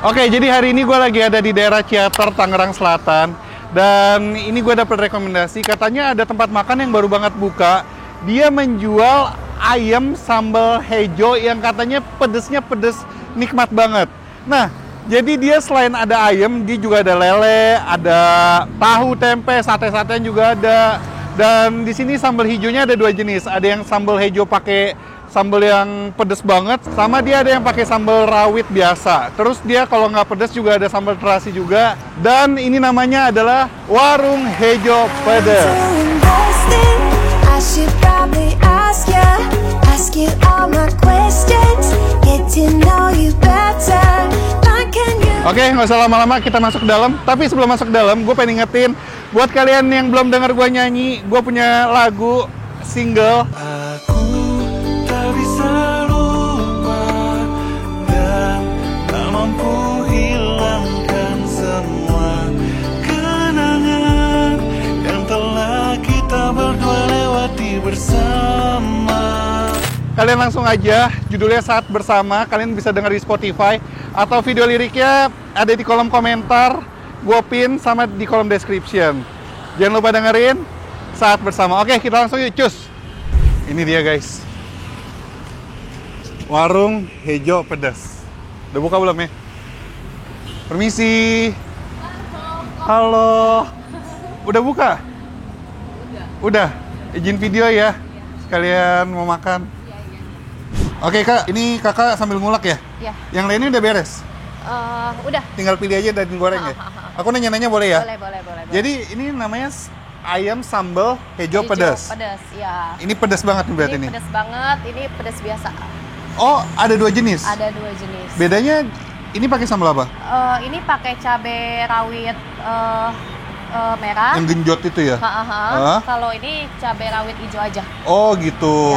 Oke, jadi hari ini gue lagi ada di daerah Ciater, Tangerang Selatan. Dan ini gue dapet rekomendasi, katanya ada tempat makan yang baru banget buka. Dia menjual ayam sambal hejo yang katanya pedesnya pedes nikmat banget. Nah, jadi dia selain ada ayam, dia juga ada lele, ada tahu, tempe, sate-satean juga ada. Dan di sini sambal hijaunya ada dua jenis. Ada yang sambal hejo pakai sambal yang pedes banget, sama dia ada yang pakai sambal rawit biasa. Terus dia kalau nggak pedes juga ada sambal terasi juga. Dan ini namanya adalah Warung Hejo Pedes. Oke, nggak usah lama-lama, kita masuk ke dalam. Tapi sebelum masuk ke dalam, gue pengen ingetin buat kalian yang belum dengar gue nyanyi, gue punya lagu single. Bisa lupa dan tak mampu hilangkan semua kenangan yang telah kita berdua lewati bersama. Kalian langsung aja, judulnya Saat Bersama. Kalian bisa dengar di Spotify atau video liriknya ada di kolom komentar, gue pin sama di kolom description. Jangan lupa dengerin Saat Bersama. Oke, kita langsung yuk, cus. Ini dia guys, Warung Hejo Pedes. Udah buka belum ya? Permisi. Halo. Udah buka? Udah. Izin video ya. Sekalian mau makan. Oke kak, ini kakak sambil ngulek ya? Iya. Yang lainnya udah beres? Udah. Tinggal pilih aja dan goreng ya? Aku nanya-nanya boleh ya? Boleh. Jadi ini namanya ayam sambal hejo pedes. Pedes, ya. Ini pedes banget nih berarti Ini nih? pedes banget, ini pedes biasa. Oh, ada dua jenis? Ada dua jenis. Bedanya ini pakai sambal apa? Ini pakai cabai rawit merah. Yang genjot itu ya? Kalau ini cabai rawit hijau aja. Oh gitu.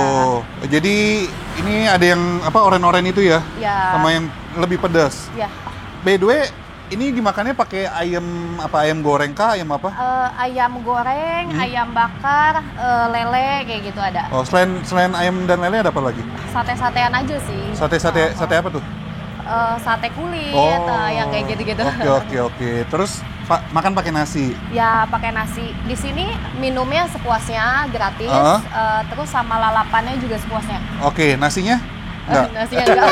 Ya. Jadi ini ada yang apa oren-oren itu ya? Ya. Sama yang lebih pedas. Ya. By the way, ini dimakannya pakai ayam apa? Ayam goreng kah? Ayam apa? Ayam goreng, ayam bakar, lele kayak gitu ada. Oh, selain ayam dan lele ada apa lagi? Sate-satean aja sih. Sate apa tuh? Sate kulit, Oh. yang kayak gitu-gitu. Oke. Terus makan pakai nasi. Ya pakai nasi. Di sini minumnya sepuasnya, gratis. Terus sama lalapannya juga sepuasnya. Oke, nasinya? Enggak. Nasinya enggak.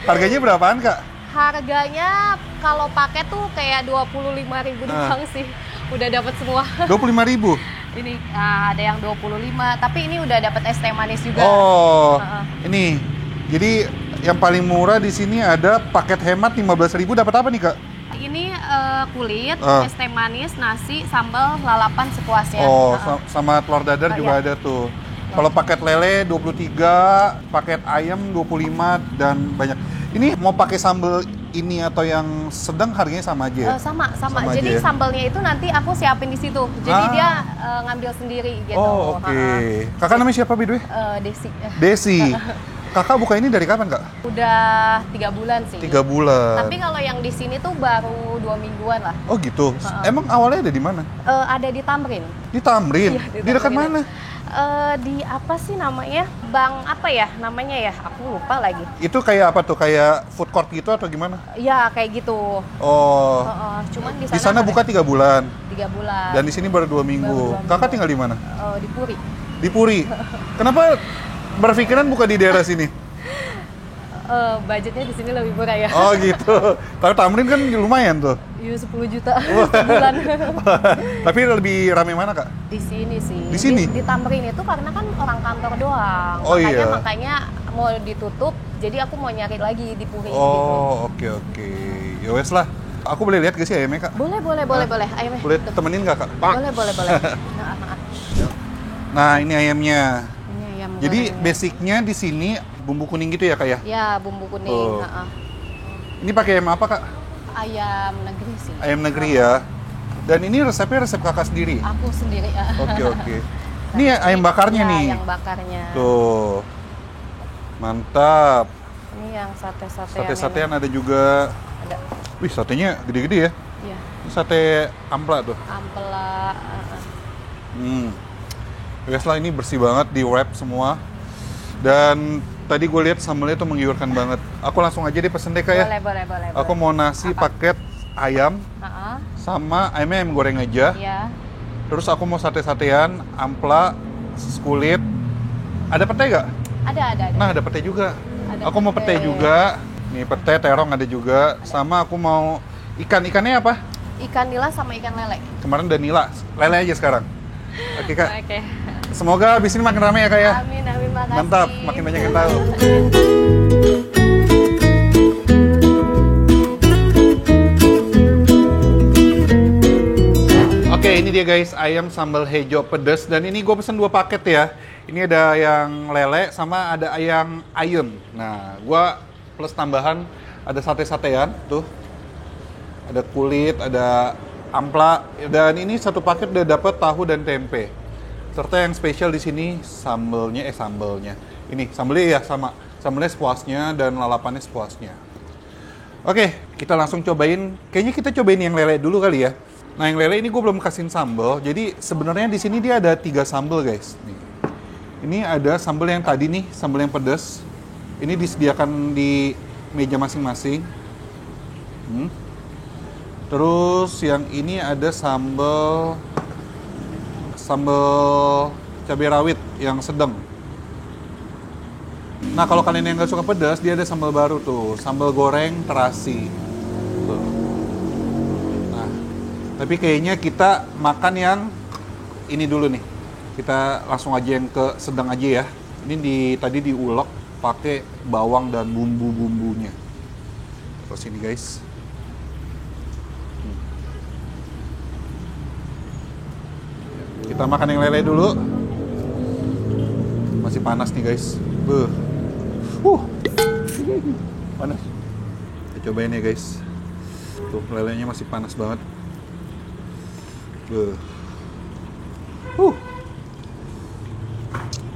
Harganya berapaan, Kak? Harganya kalau pakai tuh kayak 25.000 doang sih. Udah dapat semua. 25.000. Ini ada yang 25, tapi ini udah dapat es teh manis juga. Oh. Ini. Jadi yang paling murah di sini ada paket hemat 15.000, dapat apa nih, Kak? Ini kulit, es teh manis, nasi, sambal, lalapan sepuasnya. Oh, sama telur dadar juga ada tuh. Kalau paket lele 23, paket ayam 25 dan banyak. Ini mau pakai sambal ini atau yang sedang harganya sama aja ya? Sama. Sama Jadi aja ya? sambalnya itu nanti aku siapin di situ. Jadi dia ngambil sendiri gitu. Oh, oke. Kakak namanya siapa, by the way? Desi. Desi. Kakak buka ini dari kapan, Kak? Udah 3 bulan sih. 3 bulan. Tapi kalau yang di sini tuh baru 2 mingguan lah. Oh gitu. Emang awalnya ada di mana? Ada di Tamrin. Di Tamrin. Iya, di dekat Tamrin. mana? Di apa sih namanya? Bang apa ya namanya ya? Aku lupa lagi. Itu kayak apa tuh? Kayak food court gitu atau gimana? Ya kayak gitu. Oh. Cuman Di sana buka 3 bulan. 3 bulan. Dan di sini baru 2 minggu. Kakak tinggal di mana? Di Puri. Di Puri. Kenapa berpikiran buka di daerah sini? Budgetnya di sini lebih murah ya. Oh gitu. Tapi Tamrin kan lumayan tuh. Iya 10 juta sebulan. Tapi lebih rame mana, Kak? Di sini sih. Di sini? Di Tamrin itu karena kan orang kantor doang. Oh, iya. Makanya mau ditutup. Jadi aku mau nyari lagi di Puri gitu. Oh, oke. Ya wes lah. Aku boleh lihat gak sih ayamnya, Kak? Boleh. Ayamnya. Boleh temenin gak, Kak? Boleh. Nah, ini ayamnya. Ini ayam Jadi goreng. basicnya di sini bumbu kuning gitu ya, Kak ya? Ya, bumbu kuning. Oh. Ini pakai ayam apa, Kak? Ayam negeri sih. Ayam negeri ya. Dan ini resepnya resep Kakak sendiri? Aku sendiri. Oke. Ini ayam bakarnya nih. Ayam bakarnya. Tuh. Mantap. Ini yang sate-satean. Sate-satean ada juga. Ada. Wih, satenya gede-gede ya. Iya. Ini sate ampla tuh. Ampela. Wes lah, ini bersih banget, di wrap semua. Dan Tadi gue lihat sambelnya tuh menggiurkan banget. Aku langsung aja deh pesen deh Kak ya. Boleh. Aku mau nasi Apa? paket ayam Heeh. sama ayamnya ayam goreng aja. Iya. Terus aku mau sate-satean, ampla, kulit. Ada pete nggak? Ada. Nah, ada pete juga. Ada Aku mau pete pete. juga. Nih pete, terong ada juga. Sama aku mau ikannya apa? Ikan nila sama ikan lele. Kemarin udah nila, lele aja sekarang. Oke Kak. Oke. Semoga abis ini makin ramai ya Kak ya. Amin, makasih. Mantap, makin banyak yang tahu. Oke, ini dia guys, ayam sambal hijau pedas. Dan ini gue pesen 2 paket ya. Ini ada yang lele sama ada ayam ayam. Nah, gue plus tambahan ada sate-satean tuh. Ada kulit, ada ampla. Dan ini 1 paket udah dapet tahu dan tempe. Serta yang spesial di sini sambelnya. Ini sambelnya ya sama. Sambelnya sepuasnya dan lalapannya sepuasnya. Oke, kita langsung cobain. Kayaknya kita cobain yang lele dulu kali ya. Nah, yang lele ini gue belum kasihin sambal. Jadi sebenarnya di sini dia ada 3 sambal guys. Nih. Ini ada sambal yang tadi nih, sambal yang pedas. Ini disediakan di meja masing-masing. Terus yang ini ada sambal cabai rawit yang sedang. Nah, kalau kalian yang nggak suka pedas, dia ada sambal baru tuh, sambal goreng terasi. Tuh. Nah, tapi kayaknya kita makan yang ini dulu nih. Kita langsung aja yang ke sedang aja ya. Ini tadi diulek pakai bawang dan bumbu-bumbunya. Terus ini guys. Kita makan yang lele dulu. Masih panas nih guys. Panas. Kita cobain ya guys. Tuh lelenya masih panas banget.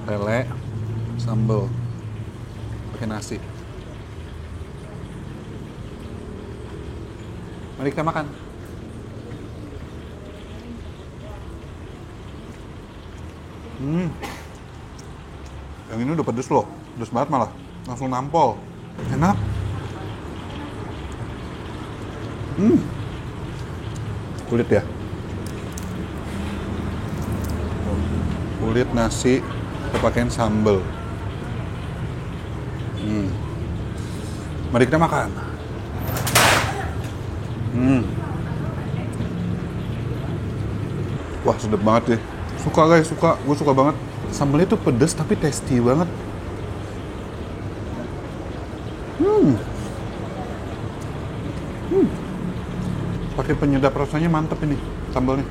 Lele, sambal, pakai nasi. Mari kita makan. Yang ini udah pedes loh, pedes banget malah, langsung nampol, enak. Kulit ya, kulit nasi, kita pakein sambal. Mari kita makan. Wah, sedap banget deh. Suka guys, gue suka banget. Sambalnya tuh pedes tapi tasty banget. Pakai penyedap rasanya mantep ini sambalnya.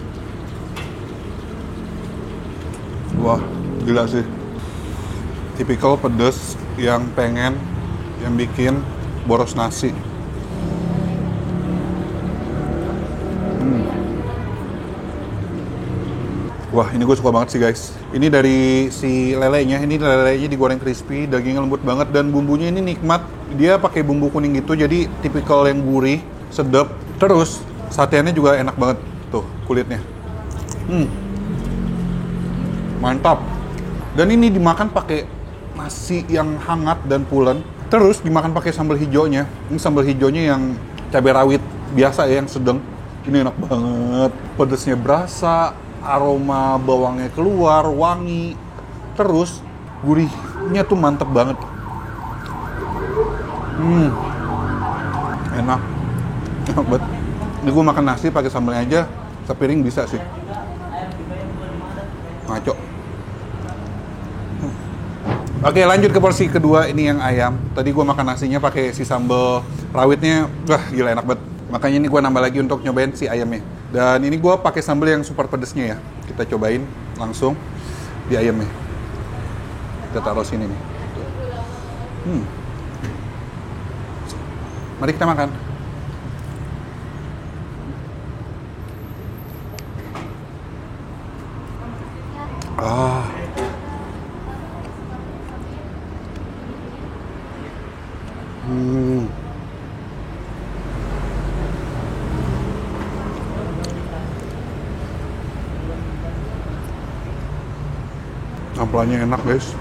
Wah, gila sih. Tipikal pedes yang bikin boros nasi. Wah, ini gue suka banget sih guys. Ini dari si lelenya, digoreng crispy, dagingnya lembut banget dan bumbunya ini nikmat. Dia pakai bumbu kuning gitu, jadi tipikal yang gurih, sedap. Terus sateannya juga enak banget tuh kulitnya. Mantap. Dan ini dimakan pakai nasi yang hangat dan pulen. Terus dimakan pakai sambal hijaunya. Ini sambal hijaunya yang cabai rawit biasa ya, yang sedang. Ini enak banget. Pedesnya berasa. Aroma bawangnya keluar, wangi, terus gurihnya tuh mantep banget. Enak banget. Ini gue makan nasi pakai sambalnya aja, sepiring bisa sih. Ngaco. Oke, lanjut ke porsi kedua, ini yang ayam. Tadi gue makan nasinya pakai si sambal rawitnya, wah gila enak banget. Makanya ini gue nambah lagi untuk nyobain si ayamnya. Dan ini gue pakai sambal yang super pedesnya ya. Kita cobain langsung di ayamnya. Kita taruh sini nih. Mari kita makan. Ampelanya enak guys.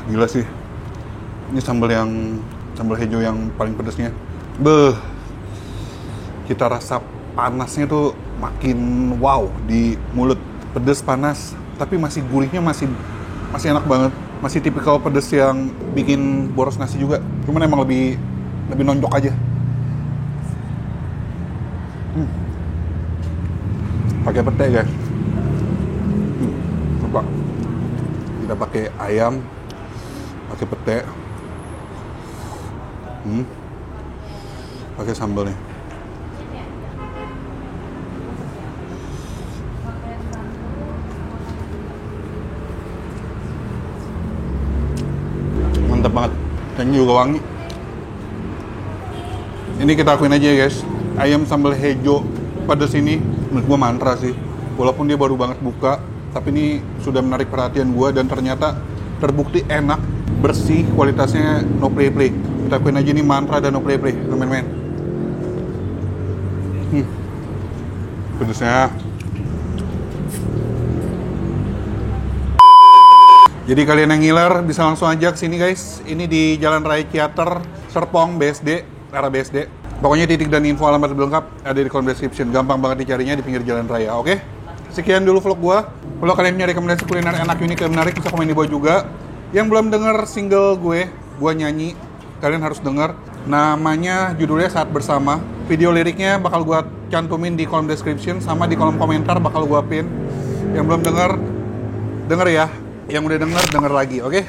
Gila sih. Ini sambal hijau yang paling pedasnya. Kita rasa panasnya tuh makin wow di mulut. Pedas panas, tapi masih gurihnya masih enak banget. Masih tipikal pedas yang bikin boros nasi juga. Cuman emang lebih nonjok aja. Pakai pete guys. Coba. Kita pakai ayam, pakai pete. Pakai sambalnya. Mantap banget. Dan juga wangi. Ini kita akuin aja ya guys. Ayam sambal hijau pedas ini menurut gua mantra sih. Walaupun dia baru banget buka, tapi ini sudah menarik perhatian gua dan ternyata terbukti enak, bersih, kualitasnya no play-play. Kita akuin aja ini mantra dan no play-play, teman-teman. Pedasnya. Jadi kalian yang ngiler bisa langsung aja ke sini guys. Ini di Jalan Raya Ciater, Serpong, BSD, arah BSD. Pokoknya titik dan info alamat lengkap ada di kolom description. Gampang banget dicarinya di pinggir jalan raya, oke? Sekian dulu vlog gua. Kalau kalian punya rekomendasi kuliner enak, unik, dan menarik, bisa komen di bawah juga. Yang belum denger single gua nyanyi, kalian harus denger. Namanya, judulnya Saat Bersama. Video liriknya bakal gua cantumin di kolom description, sama di kolom komentar bakal gua pin. Yang belum denger ya. Yang udah denger lagi, oke?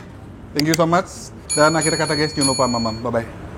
Thank you so much. Dan akhir kata guys, jangan lupa mamam. Bye-bye.